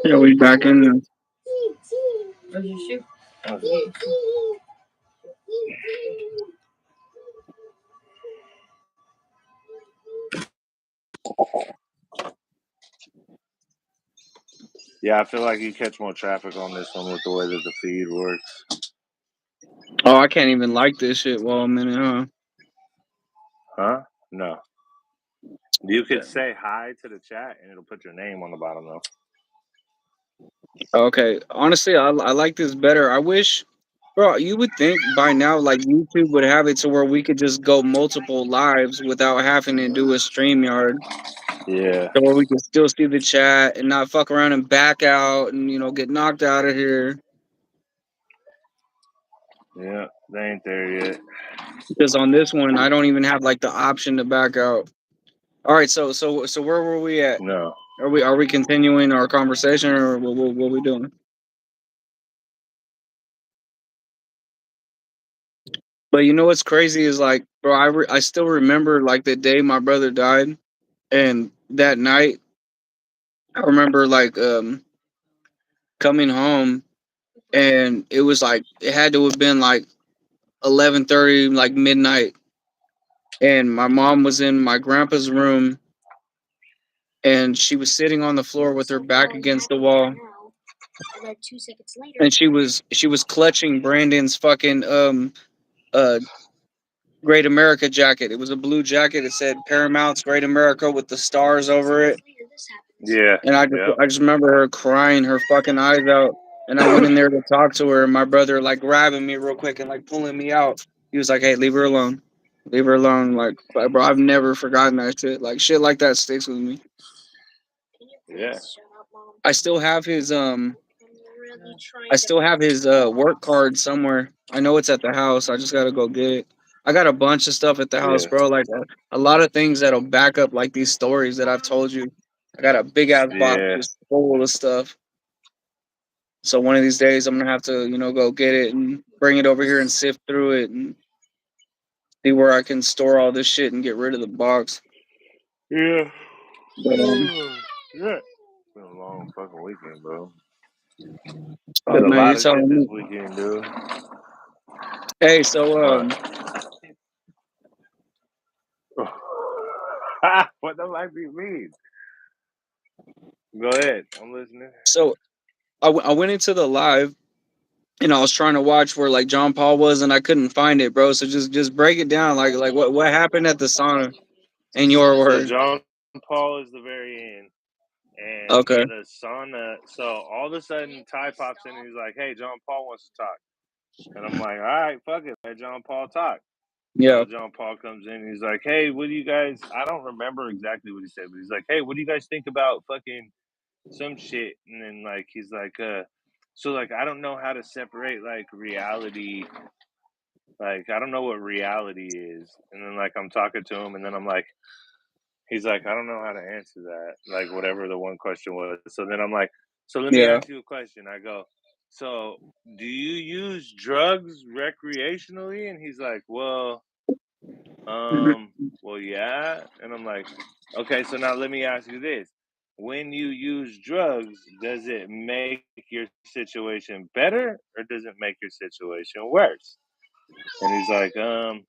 Yeah, we back in there. Where's your shoe? Yeah, I feel like you catch more traffic on this one with the way that the feed works. Oh, I can't even like this shit while I'm in it, huh? Huh? No. You could say hi to the chat and it'll put your name on the bottom though. Okay. Honestly, I like this better. I wish, bro, you would think by now, like, YouTube would have it to where we could just go multiple lives without having to do a StreamYard. Yeah. So where we can still see the chat and not fuck around and back out and, get knocked out of here. Yeah, they ain't there yet. Because on this one, I don't even have, like, the option to back out. All right, so where were we at? No. Are we continuing our conversation, or what we doing? But you know what's crazy is, like, bro, I still remember, like, the day my brother died, and that night I remember, like, coming home, and it was like it had to have been like 11:30, like midnight, and my mom was in my grandpa's room, and she was sitting on the floor with her back against the wall, and she was clutching Brandon's fucking uh Great America jacket. It was a blue jacket. It said Paramount's Great America with the stars over it. Yeah. And I just remember her crying her fucking eyes out. And I went in there to talk to her, and my brother, like, grabbing me real quick and, like, pulling me out. He was like, "Hey, leave her alone. Leave her alone." Like, bro, I've never forgotten that shit. Like, shit like that sticks with me. Yeah. I still have his work card somewhere. I know it's at the house. I just gotta go get it. I got a bunch of stuff at the house, Yeah. bro. Like, a lot of things that'll back up, like, these stories that I've told you. I got a big ass box Yeah. just full of stuff. So one of these days, I'm gonna have to, go get it and bring it over here and sift through it and see where I can store all this shit and get rid of the box. Yeah. But Yeah. It's been a long fucking weekend, bro. oh Did a man, you're lot of shit telling this me. weekend, dude. Hey, so What? What the fuck do you mean? Go ahead. I'm listening. so I went into the live and I was trying to watch where, like, John Paul was, and I couldn't find it, bro. So just break it down, like what happened at the sauna in your So words. John Paul is the very end. And Okay. the sauna, so all of a sudden Ty pops in and he's like, "Hey, John Paul wants to talk." And I'm like, "All right, fuck it, let John Paul talk." Yeah. So John Paul comes in and he's like, "Hey, what do you guys?" I don't remember exactly what he said, but he's like, "Hey, what do you guys think about fucking some shit?" And then, like, he's like, so, like, I don't know how to separate, like, reality. Like, I don't know what reality is. And then, like, I'm talking to him, and then I'm like, he's like, "I don't know how to answer that." Like, whatever the one question was. So then I'm like, "So let me Yeah. ask you a question." I go, "So do you use drugs recreationally?" And he's like, well, yeah." And I'm like, "Okay, so now let me ask you this. When you use drugs, does it make your situation better or does it make your situation worse?" And he's like, "I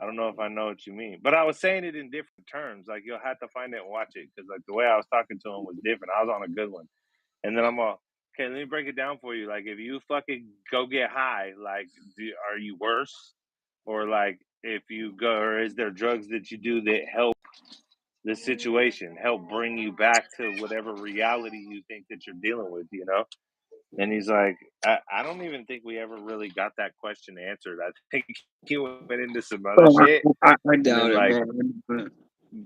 don't know if I know what you mean." But I was saying it in different terms. Like, you'll have to find it and watch it because, like, the way I was talking to him was different. I was on a good one. And then I'm all, "Okay, let me break it down for you. Like, if you fucking go get high, like, are you worse? Or, like, if you go, or is there drugs that you do that help the situation, help bring you back to whatever reality you think that you're dealing with, you know?" And he's like, I don't even think we ever really got that question answered. I think he went into some other Oh, shit. I And doubt then, it, like, bro.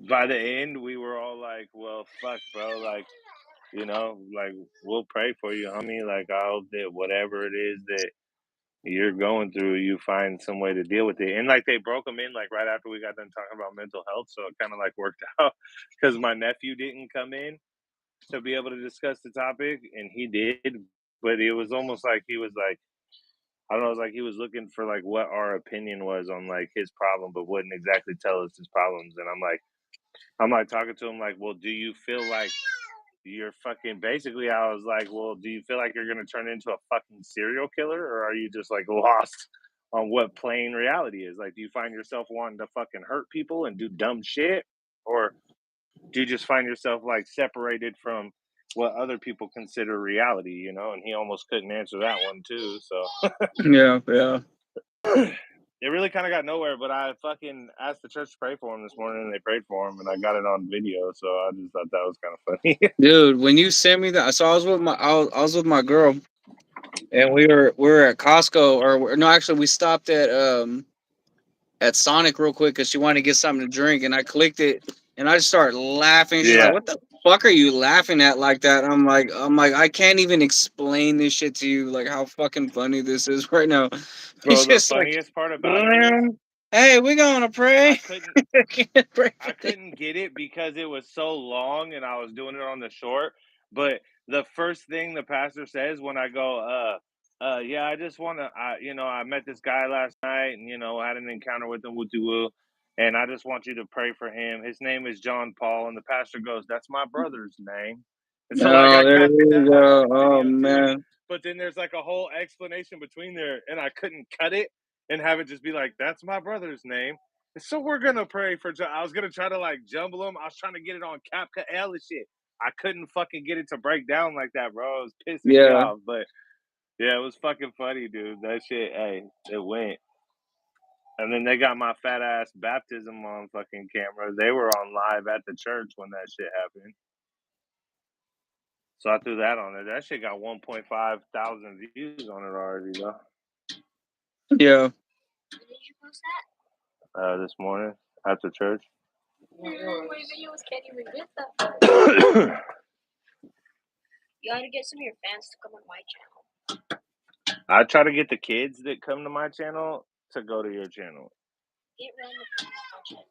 by the end, we were all like, "Well, fuck, bro. Like, like, we'll pray for you, homie. Like, I hope that whatever it is that you're going through, you find some way to deal with it." And, like, they broke them in, like, right after we got done talking about mental health. So it kind of, like, worked out because my nephew didn't come in to be able to discuss the topic, and he did. But it was almost like he was like, I don't know, it was like he was looking for, like, what our opinion was on, like, his problem, but wouldn't exactly tell us his problems. And I'm like talking to him like, "Well, do you feel like you're fucking basically. I was like, well, do you feel like you're gonna turn into a fucking serial killer, or are you just like lost on what plain reality is? Like, do you find yourself wanting to fucking hurt people and do dumb shit, or do you just find yourself like separated from what other people consider reality? You know, and he almost couldn't answer that one too. So Yeah, yeah. it really kind of got nowhere. But I fucking asked the church to pray for him this morning, and they prayed for him, and I got it on video. So I just thought that was kind of funny. Dude, when you sent me that, so I was with my girl, and we were at Costco, or no, actually we stopped at Sonic real quick because she wanted to get something to drink, and I clicked it, and I just started laughing. She's like, Yeah, "What the fuck are you laughing at like that?" I'm like, I can't even explain this shit to you, like how fucking funny this is right now. He's bro. The just like, funniest part about it is "Hey, we're gonna I pray." couldn't Pray for I couldn't get it because it was so long and I was doing it on the short. But the first thing the pastor says when I go, yeah, I just want to, I met this guy last night and, I had an encounter with him, woo woo. And I just want you to pray for him. His name is John Paul. And the pastor goes, that's my brother's name. And so, like, Oh, I there got you that go. on Oh video too. man. But then there's like a whole explanation between there. And I couldn't cut it and have it just be like, that's my brother's name. So we're gonna pray for. I was gonna try to like jumble them. I was trying to get it on Capca L and shit. I couldn't fucking get it to break down like that, bro. It was pissing me Yeah. off. But yeah, it was fucking funny, dude. That shit, hey, it went. And then they got my fat ass baptism on fucking camera. They were on live at the church when that shit happened. So I threw that on there. That shit got 1.5 thousand views on it already, though. Yeah. When did you post that? This morning after church. My videos can't even get that. You gotta get some of your fans to come on my channel. I try to get the kids that come to my channel to go to your channel. Get random people on my channel.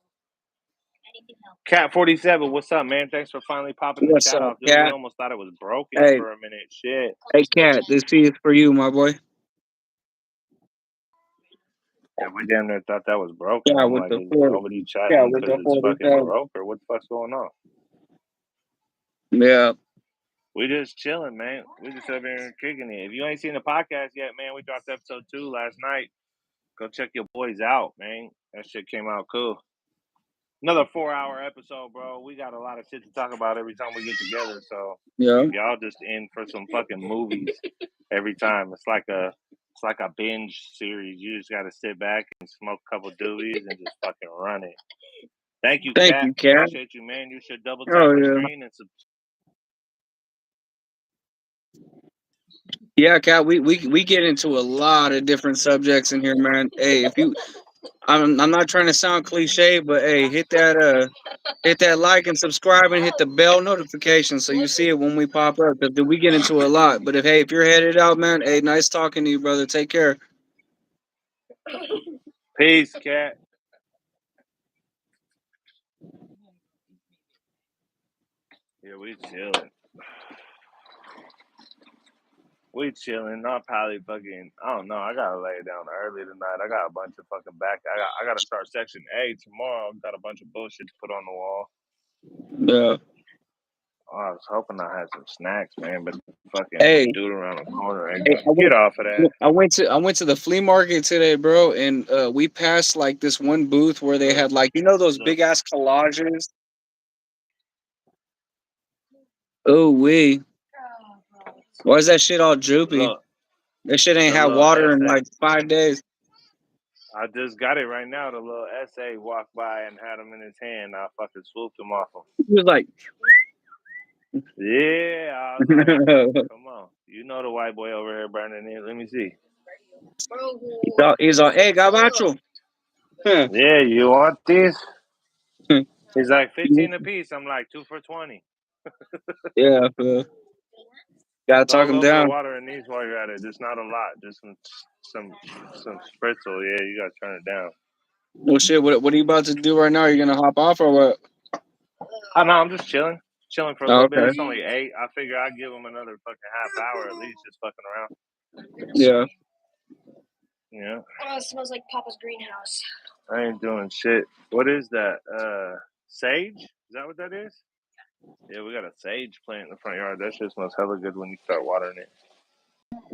Anything helps. Cat 47, what's up, man? Thanks for finally popping the What's chat up, off, dude. We cat? almost thought it was broken Hey, for a minute. Shit. hey, cat. This is for you, my boy. Yeah, we damn near thought that was broken. Yeah, I'm with like, the is 40. nobody Yeah, chatting with because the it's fucking 47. broke or what the fuck's going on? Yeah. We just chilling, man. We just up here kicking it. If you ain't seen the podcast yet, man, we dropped episode 2 last night. Go check your boys out, man. That shit came out cool. Another 4-hour episode, bro. We got a lot of shit to talk about every time we get together. So Yeah. y'all just in for some fucking movies every time. It's like a binge series. You just gotta sit back and smoke a couple doobies and just fucking run it. Thank you, Thank Cat. you, cat. Appreciate you, man. You should double tap Oh your yeah. screen and Yeah, cat. We get into a lot of different subjects in here, man. Hey, if you, I'm not trying to sound cliche, but hey, hit that like and subscribe and hit the bell notification so you see it when we pop up. Cause we get into a lot. But if you're headed out, man, hey, nice talking to you, brother. Take care. peace, Cat. Yeah, we chilling. We chilling. I'll probably fucking. I don't know. I gotta lay it down early tonight. I got a bunch of fucking back. I gotta start section A tomorrow. Got a bunch of bullshit to put on the wall. Yeah. Oh, I was hoping I had some snacks, man, but fucking Hey, dude around the corner ain't hey, gonna get off of that. I went to the flea market today, bro, and we passed like this one booth where they Look, had like those look, big ass collages. Oh we, why is that shit all droopy? look. That shit ain't The had little water in essay. like 5 days. I just got it right now. The little essay walked by and had him in his hand. I fucking swooped him off him. He was like, Yeah, I was like, come on. You know the white boy over here burning it. Let me see. he's all, hey, gabacho. Huh. Yeah, you want these? He's like 15 a piece. I'm like 2 for 20. Yeah, gotta Throw talk a him little bit of down. water in these while you're at it. Just not a lot. Just some spritzel. Yeah, you gotta turn it down. Well, shit, what are you about to do right now? Are you gonna hop off or what? Oh no, I'm just chilling. Chilling for a Oh, little bit. okay. It's only 8. I figure I'd give him another fucking half hour at least, just fucking around. Yeah. Yeah. Oh, it smells like Papa's greenhouse. I ain't doing shit. What is that? Sage? Is that what that is? Yeah, we got a sage plant in the front yard. That shit smells hella good when you start watering it.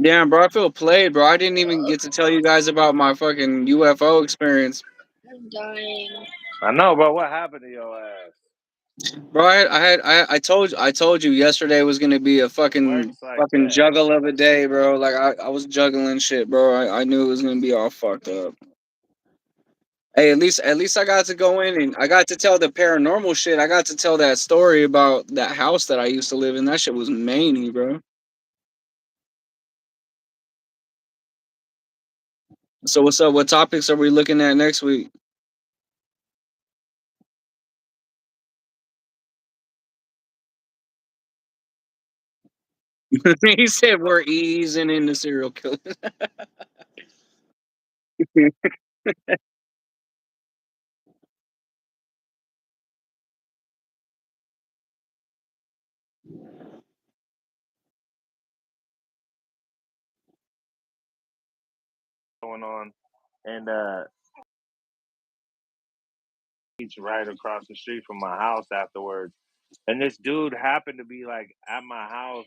Damn, bro, I feel played, bro. I didn't even get to tell you guys about my fucking UFO experience, I'm dying. I know, bro. What happened to your ass? bro. I told you yesterday was gonna be a fucking Works like fucking that. juggle of a day, bro. Like I was juggling shit, bro. I knew it was gonna be all fucked up. Hey, at least I got to go in and I got to tell the paranormal shit. I got to tell that story about that house that I used to live in. That shit was many, bro. So what's up? What topics are we looking at next week? He said we're easing into serial killers. Going on, and he's right across the street from my house afterwards. And this dude happened to be like at my house,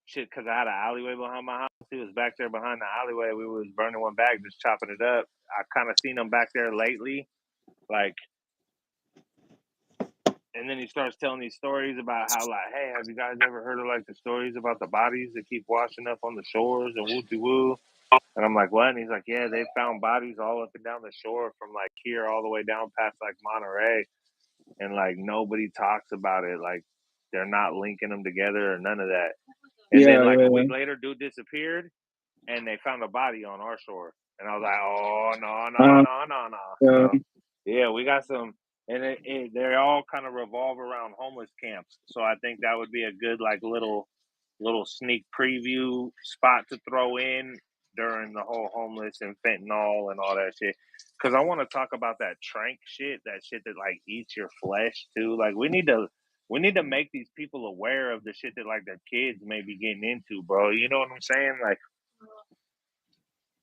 shit, because I had an alleyway behind my house. He was back there behind the alleyway. We was burning one bag, just chopping it up. I kind of seen him back there lately, like, and then he starts telling these stories about how, like, hey, have you guys ever heard of like the stories about the bodies that keep washing up on the shores and woo woo? And I'm like, what? And he's like, yeah, they found bodies all up and down the shore from like here all the way down past like Monterey, and like nobody talks about it. Like they're not linking them together or none of that. And then Yeah, like a yeah. week later, dude disappeared, and they found a body on our shore. And I was like, oh no, no, Uh, no, no, no. uh, So yeah, we got some, and they all kind of revolve around homeless camps. So I think that would be a good like little sneak preview spot to throw in during the whole homeless and fentanyl and all that shit. Because I want to talk about that trank shit, that shit that like eats your flesh too. Like we need to make these people aware of the shit that like their kids may be getting into, bro. You know what I'm saying?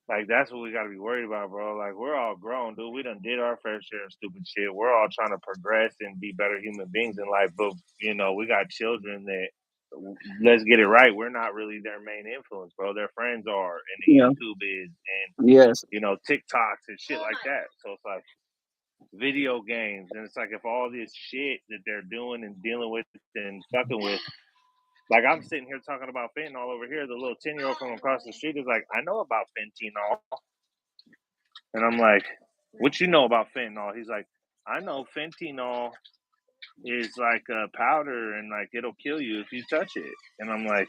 Like that's what we got to be worried about, bro. Like we're all grown, dude. We done did our fair share of stupid shit. We're all trying to progress and be better human beings in life, but we got children that, let's get it right, we're not really their main influence, bro. Their friends are, and the yeah. YouTube is, and Yes. TikToks and shit like that. So it's like video games, and it's like if all this shit that they're doing and dealing with and fucking with, like I'm sitting here talking about fentanyl over here. The little 10-year old from across the street is like, I know about fentanyl. And I'm like, what you know about fentanyl? He's like, I know fentanyl is like a powder and like it'll kill you if you touch it. And I'm like,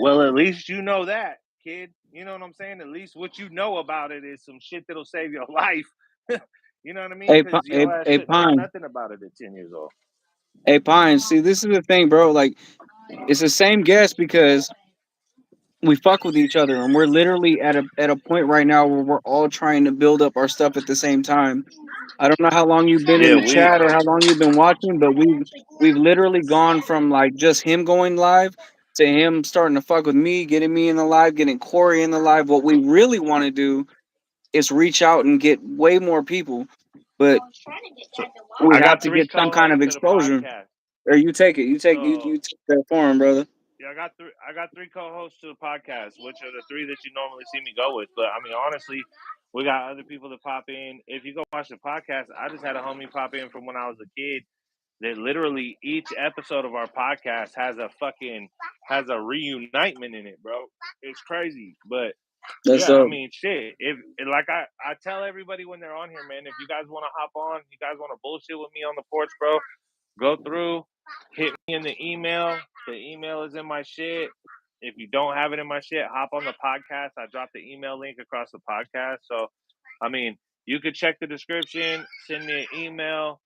well, at least you know that, kid. You know what I'm saying? At least what you know about it is some shit that'll save your life. You know what I mean? Because your ass shouldn't know Pine. nothing about it at 10 years old. Hey, Pine. See, this is the thing, bro. Like, it's the same guess because we fuck with each other, and we're literally at a point right now where we're all trying to build up our stuff at the same time. I don't know how long you've been in Yeah, the chat or how long you've been watching, but we've literally gone from like just him going live to him starting to fuck with me, getting me in the live, getting Corey in the live. What we really want to do is reach out and get way more people, but so we I have got to three get some kind co-hosts of to the exposure. podcast. Or you take it, So you take that for him, brother. yeah, I got three co-hosts to the podcast, which are the three that you normally see me go with. But I mean, honestly, we got other people that pop in. If you go watch the podcast, I just had a homie pop in from when I was a kid. That literally each episode of our podcast has a reunitement in it, bro. It's crazy, but That's yeah, I dope. mean, shit. If like I tell everybody when they're on here, man, if you guys want to hop on, you guys want to bullshit with me on the porch, bro, go through, hit me in the email. The email is in my shit. If you don't have it in my shit, hop on the podcast. I dropped the email link across the podcast. So, I mean, you could check the description, send me an email,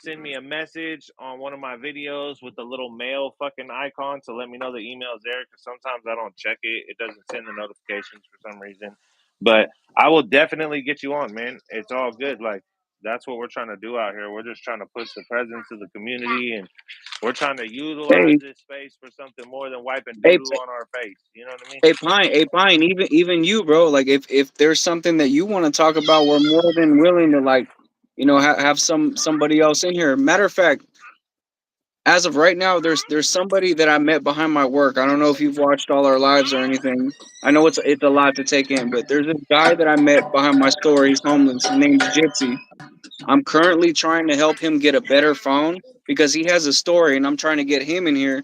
send me a message on one of my videos with the little mail fucking icon to let me know the email is there, because sometimes I don't check it. It doesn't send the notifications for some reason. But I will definitely get you on, man. It's all good. Like, that's what we're trying to do out here. We're just trying to push the presence of the community, and we're trying to utilize Hey, this space for something more than wiping doo hey, doo on our face. You know what I mean? Hey Pine, even you, bro. Like, if there's something that you want to talk about, we're more than willing to like, have somebody else in here. Matter of fact, As of right now, there's somebody that I met behind my work. I don't know if you've watched All Our Lives or anything. I know it's a lot to take in, but there's this guy that I met behind my store. He's homeless. His name's Gypsy. I'm currently trying to help him get a better phone because he has a story, and I'm trying to get him in here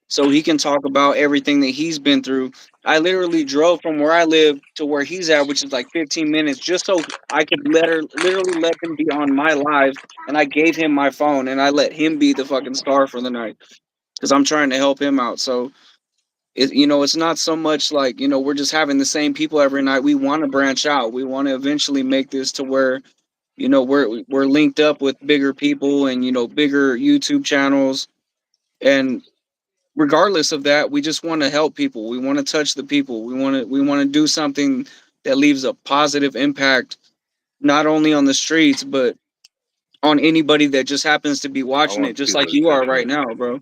so he can talk about everything that he's been through. I literally drove from where I live to where he's at, which is like 15 minutes, just so I could literally let him be on my live. And I gave him my phone, and I let him be the fucking star for the night because I'm trying to help him out. So it's not so much like we're just having the same people every night. We want to branch out. We want to eventually make this to where we're linked up with bigger people and bigger YouTube channels. And regardless of that, we just want to help people. We want to touch the people. We want to do something that leaves a positive impact, not only on the streets, but on anybody that just happens to be I watching it, want just people like to you are send right me. now, bro.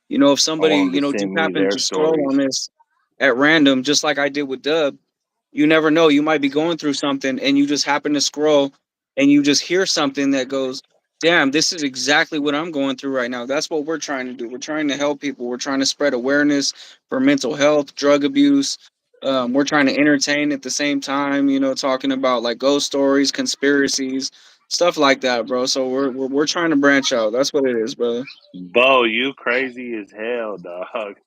If I somebody, want them to just send me happened their to scroll on stories. this at random, just like I did with Dub, you never know. You might be going through something and you just happen to scroll and you just hear something that goes, damn, this is exactly what I'm going through right now. That's what we're trying to do. We're trying to help people. We're trying to spread awareness for mental health, drug abuse. We're trying to entertain at the same time, talking about like ghost stories, conspiracies, stuff like that, bro. So we're trying to branch out. That's what it is, brother. Bo, you crazy as hell, dog.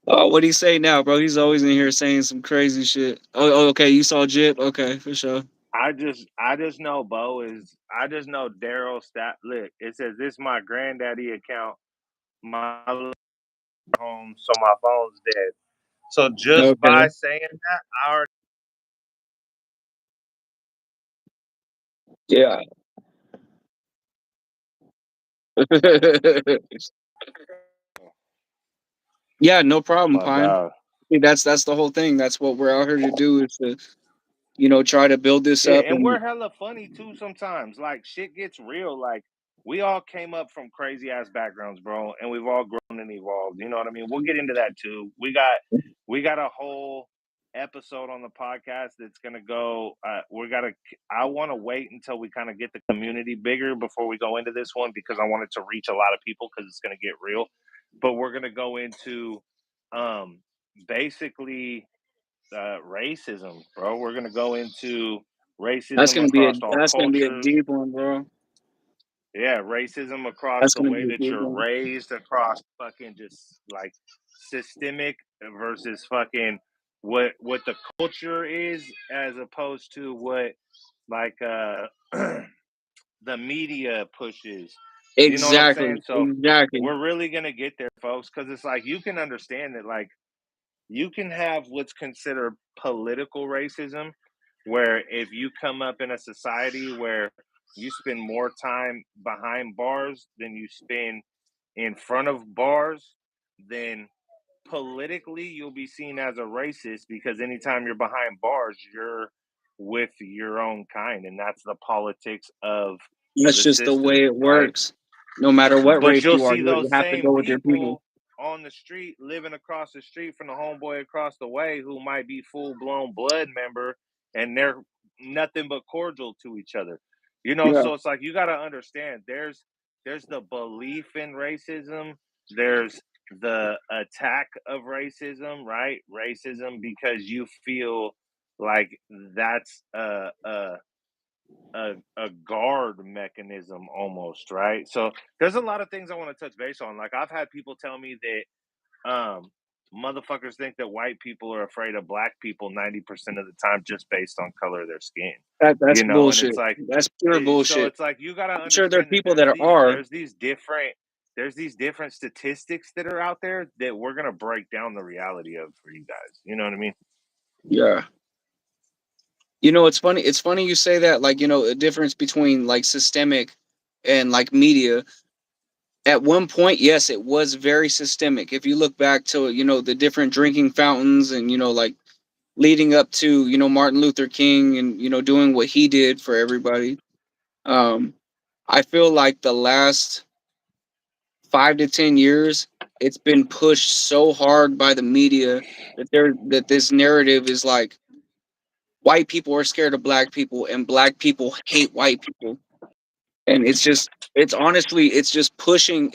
Oh, what do he say now, bro? He's always in here saying some crazy shit. Oh, okay. You saw Jip? Okay, for sure. I just know Bo is I just know Daryl stat look, it says this my granddaddy account, my little home, so my phone's dead. So just by Okay. saying that, I already Yeah. Yeah, no problem, my Pine. dog. See, that's the whole thing. That's what we're out here to do is to, try to build this Yeah, up and we're and hella funny too sometimes. Like shit gets real. Like we all came up from crazy ass backgrounds, bro, and we've all grown and evolved. You know what I mean? We'll get into that too. We got a whole episode on the podcast that's gonna go. I want to wait until we kind of get the community bigger before we go into this one because I want it to reach a lot of people because it's gonna get real. But we're gonna go into um basically racism, bro. We're gonna go into that's racism gonna be a across all that's gonna be a cultures. deep one, bro. Yeah, racism across That's the gonna way be a that deep you're one. raised, across fucking just like systemic versus fucking what the culture is, as opposed to what like the media pushes. You know what I'm saying? Exactly. So Exactly. we're really gonna get there, folks, because it's like you can understand that like you can have what's considered political racism, where if you come up in a society where you spend more time behind bars than you spend in front of bars, then politically you'll be seen as a racist because anytime you're behind bars, you're with your own kind, and that's the politics of That's the just the way system, it right? works. No matter what But race you'll you are, see you those have to same go with your people. people on the street, living across the street from the homeboy across the way who might be full blown blood member, and they're nothing but cordial to each other. Yeah. So it's like you got to understand there's the belief in racism, there's the attack of racism, right? Racism because you feel like that's a guard mechanism almost, right? So there's a lot of things I want to touch base on. Like I've had people tell me that motherfuckers think that white people are afraid of black people 90% of the time just based on color of their skin. That's And bullshit. it's like That's pure so bullshit. it's like you got to I'm sure there are understand that people that are. there's these different statistics that are out there that we're going to break down the reality of for you guys. You know what I mean? Yeah. It's funny. It's funny you say that. Like, a difference between like systemic and like media. At one point, yes, it was very systemic. If you look back to, the different drinking fountains and, like leading up to, Martin Luther King and, doing what he did for everybody. Um, I feel like the last 5 to 10 years, it's been pushed so hard by the media that this narrative is like white people are scared of black people and black people hate white people. And it's honestly, it's pushing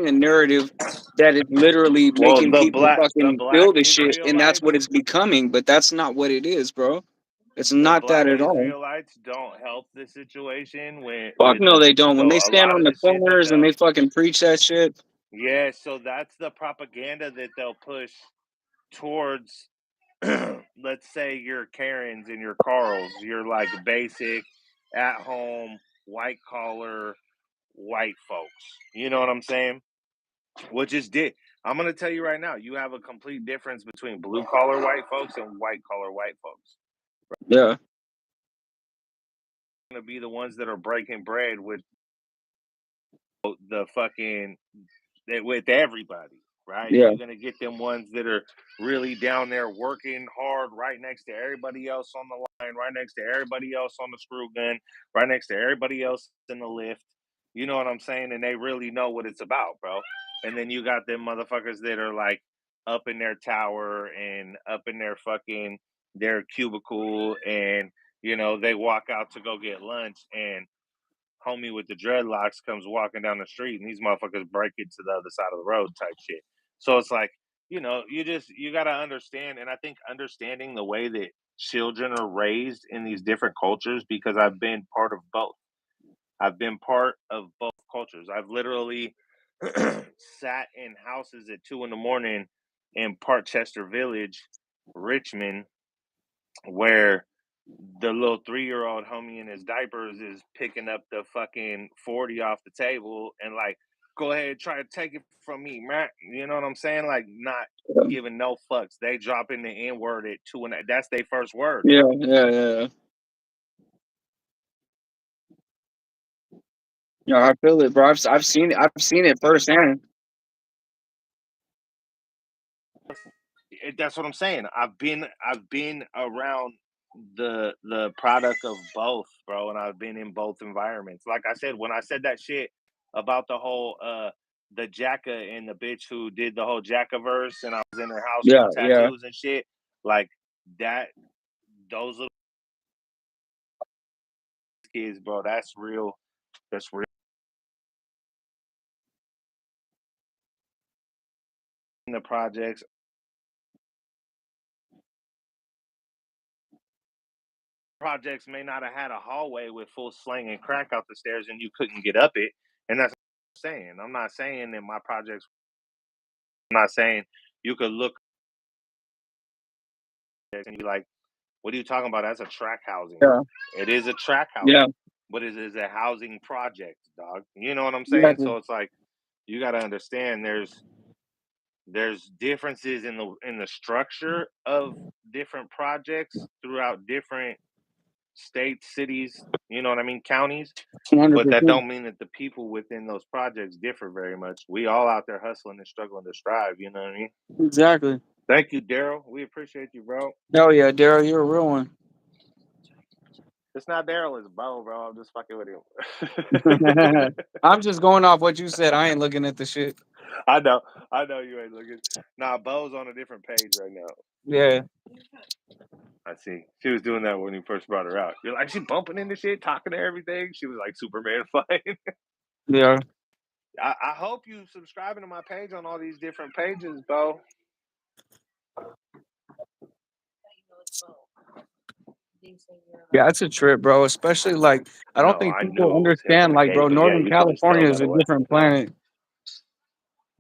a narrative that is literally Well, making people the fucking feel black the shit, and that's what Israelites, it's becoming. But that's not what it is, bro. It's the not that black at all. Israelites don't help the situation Fuck with no, they don't. the When they a stand lot on of the the shit that corners and they'll. they fucking preach that shit. Yeah, so that's the propaganda that they'll push towards. Let's say your Karens and your Carls, you're like basic, at home, white collar, white folks. You know what I'm saying? Which is I'm gonna tell you right now, you have a complete difference between blue collar white folks and white collar white folks. Yeah, Gonna be the ones that are breaking bread with the fucking with everybody, right? yeah, You're gonna get them ones that are really down there working hard, right next to everybody else on the line, right next to everybody else on the screw gun, right next to everybody else in the lift. You know what I'm saying? And they really know what it's about, bro. And then you got them motherfuckers that are like up in their tower and up in their fucking their cubicle, and they walk out to go get lunch, and homie with the dreadlocks comes walking down the street, and these motherfuckers break it to the other side of the road type shit. So it's like, you gotta understand, and I think understanding the way that children are raised in these different cultures, because I've been part of both. I've been part of both cultures. I've literally sat in houses at 2 in the morning in Parkchester Village, Richmond, where the little 3-year-old homie in his diapers is picking up the fucking 40 off the table and like, go ahead, try to take it from me, man. You know what I'm saying? Like, not giving no fucks. They drop in the N word at two, and that's their first word, yeah, bro. yeah, yeah. Yeah, I feel it, bro. I've seen it. I've seen it firsthand. That's what I'm saying. I've been around the product of both, bro, and I've been in both environments. Like I said, when I said that shit about the whole the Jacka and the bitch who did the whole Jacka verse, and I was in her house Yeah, with yeah, tattoos and shit, like that, those little kids, bro, that's real. That's real. In the projects may not have had a hallway with full slang and crack out the stairs, and you couldn't get up it, and that's what I'm saying. I'm not saying that my projects. I'm not saying you could look and be like, "What are you talking about? That's a track housing." yeah, It is a track yeah. housing, but it is a housing project, dog. You know what I'm saying? Exactly. So it's like you got to understand there's differences in the structure of different projects throughout different states, cities. You know what I mean? Counties. One hundred But that percent. don't mean that the people within those projects differ very much. We all out there hustling and struggling to strive. You know what I mean? Exactly. Thank you, Daryl. We appreciate you, bro. Oh yeah, Daryl, you're a real one. It's not Daryl, it's Bo, bro. I'm just fucking with him. I'm just going off what you said. I ain't looking at the shit. I know, I know you ain't looking. Nah, Bo's on a different page right now. Yeah, I see. She was doing that when you first brought her out. You're like, she bumping into shit, talking to everything. She was like Superman fighting. yeah. I hope you subscribing to my page on all these different pages, Bo. Yeah, it's a trip, bro. Especially like I don't No, think I knew people it was him from understand, the like, gate, bro, but yeah, Northern you could just tell California is right a away. different planet.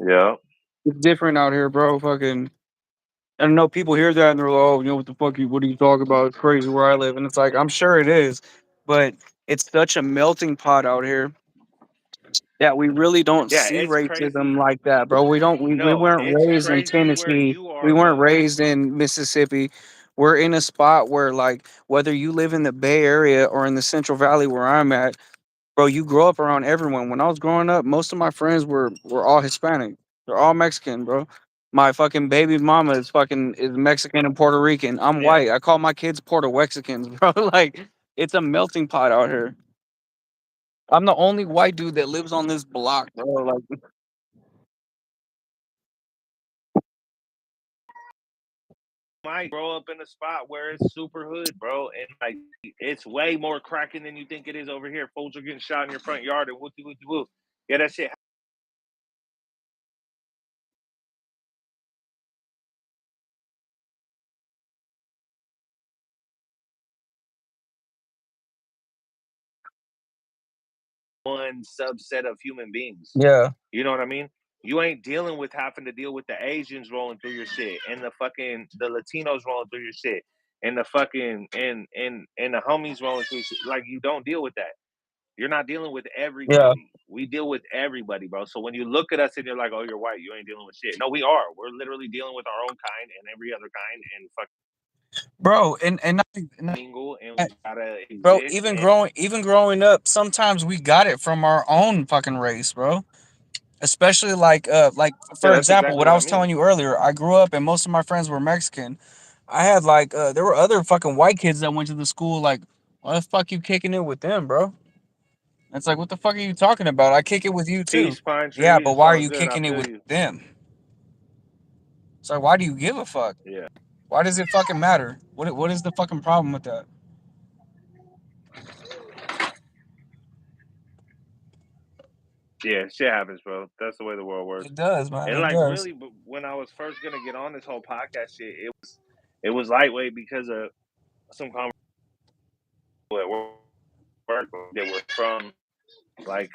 Yeah. It's different out here, bro. Fucking I know people hear that and they're like, oh, what the fuck what are you talking about? It's crazy where I live. And it's like, I'm sure it is, but it's such a melting pot out here that we really don't Yeah, see it's racism crazy. like that, bro. We No, weren't it's raised in crazy where Tennessee. you We are, weren't Bo. raised in Mississippi. We're in a spot where, like, whether you live in the Bay Area or in the Central Valley where I'm at, bro, you grow up around everyone. When I was growing up, most of my friends were all Hispanic. They're all Mexican, bro. My fucking baby mama is Mexican and Puerto Rican. I'm Yeah. white. I call my kids Puerto Wexicans, bro. Like it's a melting pot out here. I'm the only white dude that lives on this block, bro. Like might grow up in a spot where it's super hood, bro, and like it's way more cracking than you think it is over here. Fools are getting shot in your front yard and whoopty whoopty whoop. Yeah, that shit. One subset of human beings. Yeah. You know what I mean? You ain't dealing with having to deal with the Asians rolling through your shit and the Latinos rolling through your shit and the fucking and the homies rolling through shit. Like you don't deal with that. You're not dealing with Yeah. everybody. We deal with everybody, bro. So when you look at us and you're like, "Oh, you're white. You ain't dealing with shit." No, we are. We're literally dealing with our own kind and every other kind, and Bro, and fucking mingle, and we gotta bro, exist. And even growing up, sometimes we got it from our own fucking race, bro. Especially like yeah, for that's example, exactly what I what I was mean. telling you earlier, I grew up and most of my friends were Mexican. I had there were other fucking white kids that went to the school like, why the fuck you kicking it with them, bro? It's like, what the fuck are you talking about? I kick it with you too. Peace, pine Yeah, tree. but It's why are all you good. I kicking it feel with you. them? It's like, why do you give a fuck? Yeah, Why does it fucking matter? What is the fucking problem with that? yeah, shit happens, bro. That's the way the world works. It does, man. And It like does. really, but when I was first gonna get on this whole podcast shit, it was lightweight because of some conversation at work that were from like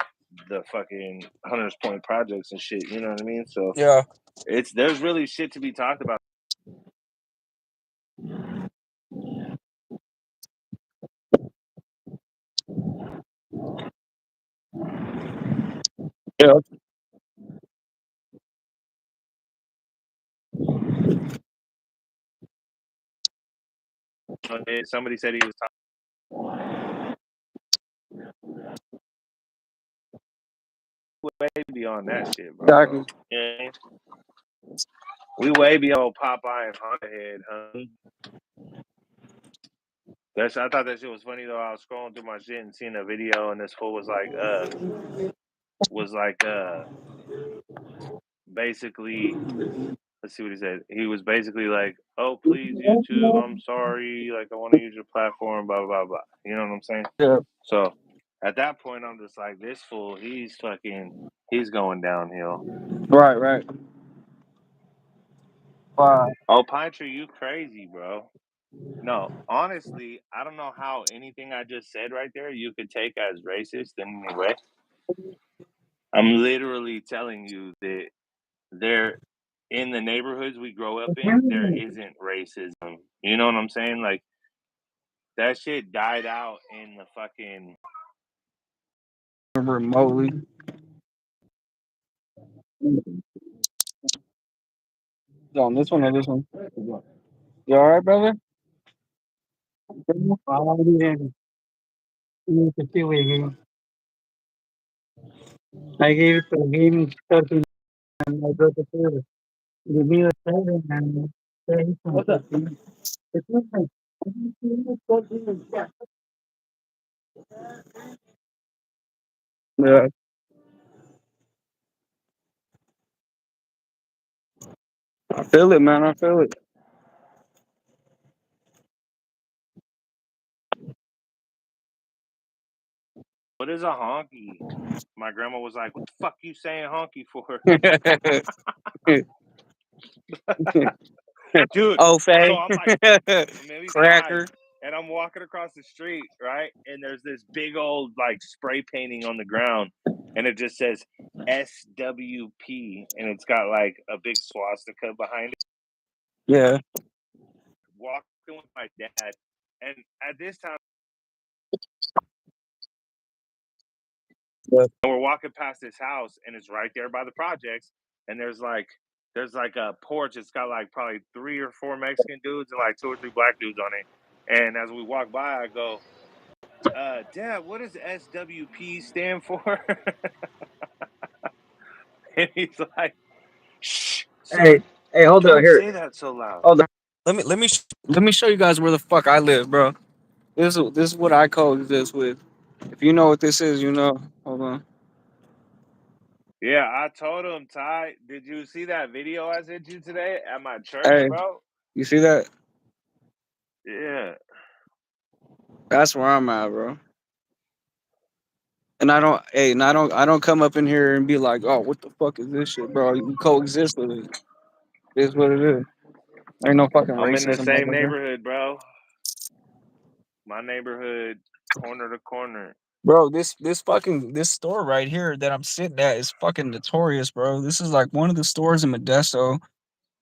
the fucking Hunters Point projects and shit. You know what I mean? So Yeah. there's really shit to be talked about. Yeah. Somebody said he was talking way beyond that shit, bro. Exactly. You know what I mean? We way beyond Popeye and Honda Head, huh? I thought that shit was funny though. I was scrolling through my shit and seeing a video, and this fool was like basically, let's see what he said. He was basically like, "Oh, please, YouTube, I'm sorry. Like, I want to use your platform, blah blah blah." You know what I'm saying? Yeah. So at that point, I'm just like, this fool, he's going downhill. Right, right. Wow. Oh, Pine Tree, you crazy, bro. No, honestly, I don't know how anything I just said right there you could take as racist in any way. I'm literally telling you that there, in the neighborhoods we grow up in, there isn't racism. You know what I'm saying? Like that shit died out in the fucking. Remotely. On this one or this one? You all right, brother? I gave it to him and I got the favor. The bill is and what's up? It's nothing. Yeah, I feel it, man. I feel it. What is a honky? My grandma was like, "What the fuck you saying honky for?" Dude. Oh, So Faye. I'm like maybe five, Cracker. and I'm walking across the street, right? And there's this big old like spray painting on the ground, and it just says SWP, and it's got like a big swastika behind it. Yeah. Walking with my dad, and at this time, Yeah. we're walking past this house, and it's right there by the projects, and there's like a porch. It's got like probably 3 or 4 Mexican dudes and like 2 or 3 black dudes on it. And as we walk by, I go, Dad, what does SWP stand for? And he's like, shh, Hey, son, hey, hold on don't here. say that so loud. Hold on. Let me show you guys where the fuck I live, bro. This is what I code this with. If you know what this is, you know. Hold on. Yeah, I told him, Ty, did you see that video I sent you today at my church, Hey, bro? You see that? Yeah. That's where I'm at, bro. And I don't, hey, and I don't come up in here and be like, oh, what the fuck is this shit, bro? You coexist with it. It is what it is. Ain't no fucking I'm in the racism same over here, neighborhood, bro. My neighborhood, corner to corner. bro. This store right here that I'm sitting at is fucking notorious, bro. This is like one of the stores in Modesto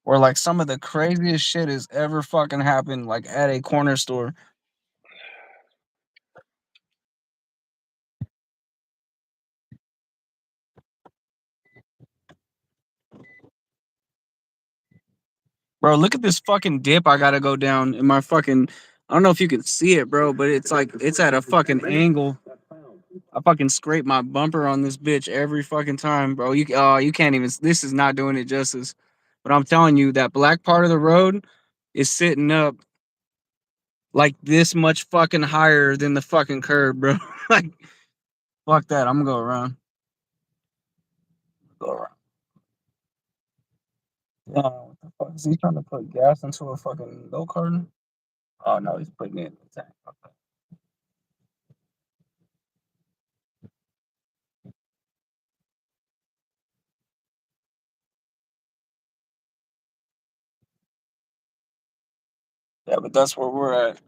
where like some of the craziest shit has ever fucking happened, like at a corner store. Bro, look at this fucking dip I gotta go down in my fucking. I don't know if you can see it, bro, but it's like it's at a fucking angle. I fucking scrape my bumper on this bitch every fucking time, bro. You can't even. This is not doing it justice. But I'm telling you, that black part of the road is sitting up like this much fucking higher than the fucking curb, bro. Like fuck that. I'm gonna go around. Go around. What the fuck is he trying to put gas into a fucking go kart? Oh no, he's putting it in the tank. Okay. Yeah, but that's where we're at,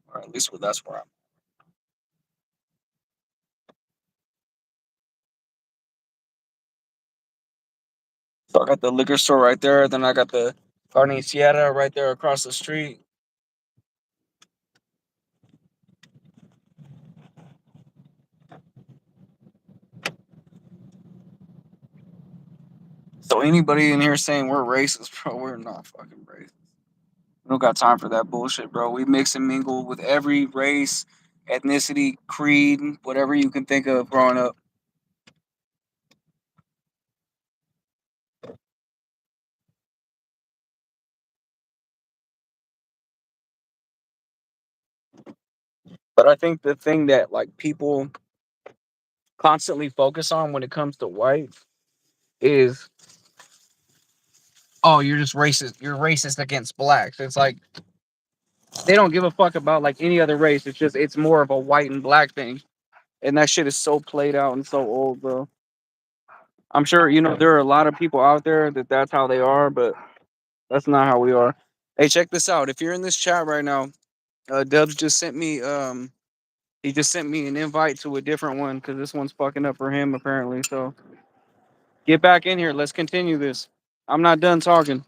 or at least that's where I'm. So I got the liquor store right there. Then I got the Carne Sierra right there across the street. So anybody in here saying we're racist, bro, we're not fucking racist. We don't got time for that bullshit, bro. We mix and mingle with every race, ethnicity, creed, whatever you can think of growing up. But I think the thing that like people constantly focus on when it comes to white is, oh, you're just racist. You're racist against blacks. It's like they don't give a fuck about like any other race. It's just it's more of a white and black thing. And that shit is so played out and so old, bro. I'm sure there are a lot of people out there that that's how they are, but that's not how we are. Hey, check this out. If you're in this chat right now, Dubs just sent me he just sent me an invite to a different one because this one's fucking up for him apparently. So get back in here. Let's continue this. I'm not done talking.